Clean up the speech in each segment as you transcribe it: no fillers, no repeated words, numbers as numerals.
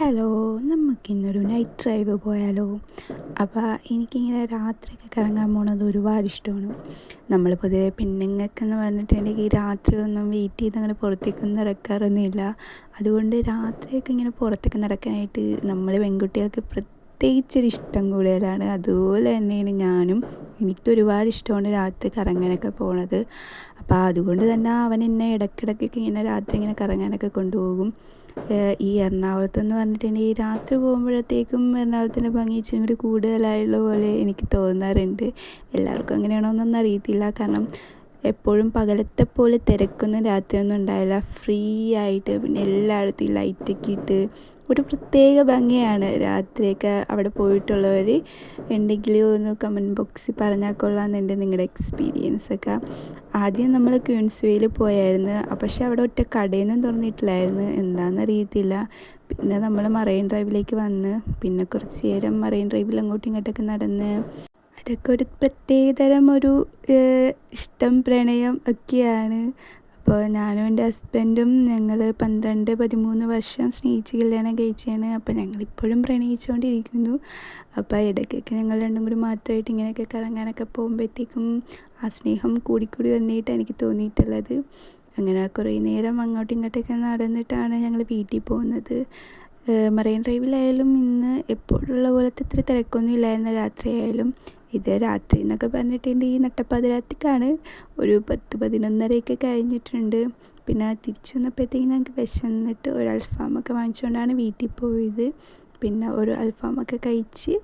Hello, നമുക്കിന്നൊരു night drive പോയാലോ? അപ്പോൾ എനിക്കിങ്ങനെ രാത്രിയൊക്കെ കറങ്ങാൻ പോണത് ഒരുപാട് ഇഷ്ടമാണ്. നമ്മൾ പൊതുവെ പെണ്ണുങ്ങൾക്കെന്ന് പറഞ്ഞിട്ടുണ്ടെങ്കിൽ രാത്രിയൊന്നും വെയിറ്റ് ചെയ്ത് അങ്ങനെ പുറത്തേക്കൊന്നും നടക്കാറൊന്നുമില്ല. അതുകൊണ്ട് രാത്രിയൊക്കെ ഇങ്ങനെ പുറത്തേക്ക് നടക്കാനായിട്ട് നമ്മൾ പെൺകുട്ടികൾക്ക് പ്രത്യേകിച്ചൊരു ഇഷ്ടം കൂടുതലാണ്. അതുപോലെ തന്നെയാണ് ഞാനും. എനിക്കൊരുപാട് ഇഷ്ടമാണ് രാത്രി കറങ്ങാനൊക്കെ പോണത്. അപ്പോൾ അതുകൊണ്ട് തന്നെ അവൻ എന്നെ ഇടയ്ക്കിടയ്ക്കൊക്കെ ഇങ്ങനെ രാത്രി ഇങ്ങനെ കറങ്ങാനൊക്കെ കൊണ്ടുപോകും. ഈ എറണാകുളത്തെന്ന് പറഞ്ഞിട്ടുണ്ടെങ്കിൽ രാത്രി പോകുമ്പോഴത്തേക്കും എറണാകുളത്തിൻ്റെ ഭംഗി ഇച്ചിരി കൂടി കൂടുതലായുള്ള പോലെ എനിക്ക് തോന്നാറുണ്ട്. എല്ലാവർക്കും അങ്ങനെയാണോ എന്നൊന്നും അറിയത്തില്ല. കാരണം എപ്പോഴും പകലത്തെ പോലെ തിരക്കൊന്നും രാത്രിയൊന്നും ഉണ്ടാവില്ല. ഫ്രീ ആയിട്ട് പിന്നെ എല്ലായിടത്തും ഈ ലൈറ്റൊക്കെ ഇട്ട് ഒരു പ്രത്യേക ഭംഗിയാണ്. രാത്രിയൊക്കെ അവിടെ പോയിട്ടുള്ളവർ ഉണ്ടെങ്കിൽ ഒന്ന് കമൻറ്റ് ബോക്സിൽ പറഞ്ഞാൽ കൊള്ളാമെന്നുണ്ട് നിങ്ങളുടെ എക്സ്പീരിയൻസൊക്കെ. ആദ്യം നമ്മൾ ക്യൂൻസ് വേയിൽ പോയായിരുന്നു. പക്ഷെ അവിടെ ഒറ്റ കടയൊന്നും തുറന്നിട്ടില്ലായിരുന്നു, എന്താണെന്നറിയത്തില്ല. പിന്നെ നമ്മൾ മറൈൻ ഡ്രൈവിലേക്ക് വന്ന് പിന്നെ കുറച്ച് നേരം മറൈൻ ഡ്രൈവിൽ അങ്ങോട്ടും ഇങ്ങോട്ടൊക്കെ നടന്ന് അതൊക്കെ ഒരു പ്രത്യേകതരം ഒരു ഇഷ്ടം പ്രണയം ഒക്കെയാണ്. അപ്പോൾ ഞാനും എൻ്റെ ഹസ്ബൻഡും ഞങ്ങൾ 12-13 വർഷം സ്നേഹിച്ച് കല്യാണം കഴിച്ചതാണ്. അപ്പോൾ ഞങ്ങളിപ്പോഴും പ്രണയിച്ചുകൊണ്ടിരിക്കുന്നു. അപ്പോൾ ഇടയ്ക്കൊക്കെ ഞങ്ങൾ രണ്ടും കൂടി മാത്രമായിട്ട് ഇങ്ങനെയൊക്കെ കറങ്ങാനൊക്കെ പോകുമ്പോഴത്തേക്കും ആ സ്നേഹം കൂടിക്കൂടി വന്നിട്ടാണ് എനിക്ക് തോന്നിയിട്ടുള്ളത്. അങ്ങനെ കുറേ നേരം അങ്ങോട്ടും ഇങ്ങോട്ടൊക്കെ നടന്നിട്ടാണ് ഞങ്ങൾ വീട്ടിൽ പോകുന്നത്. മറൈൻ ഡ്രൈവിലായാലും ഇന്ന് എപ്പോഴുള്ള പോലത്തെ ഇത്ര തിരക്കൊന്നും ഇല്ലായിരുന്നു രാത്രിയായാലും. ഇത് രാത്രി എന്നൊക്കെ പറഞ്ഞിട്ടുണ്ടെങ്കിൽ നട്ടപ്പാതിരാത്രിക്കാണ്, ഒരു 10-11:30 കഴിഞ്ഞിട്ടുണ്ട്. പിന്നെ തിരിച്ചു വന്നപ്പോഴത്തേക്കും ഞങ്ങൾക്ക് വിശന്നിട്ട് ഒരു അൽഫാമൊക്കെ വാങ്ങിച്ചുകൊണ്ടാണ് വീട്ടിൽ പോയത്. പിന്നെ ഒരു അൽഫാമൊക്കെ കഴിച്ച്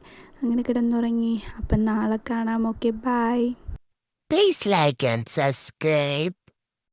അങ്ങനെ കിടന്നുറങ്ങി. അപ്പം നാളെ കാണാം. Okay, bye. Please like and subscribe.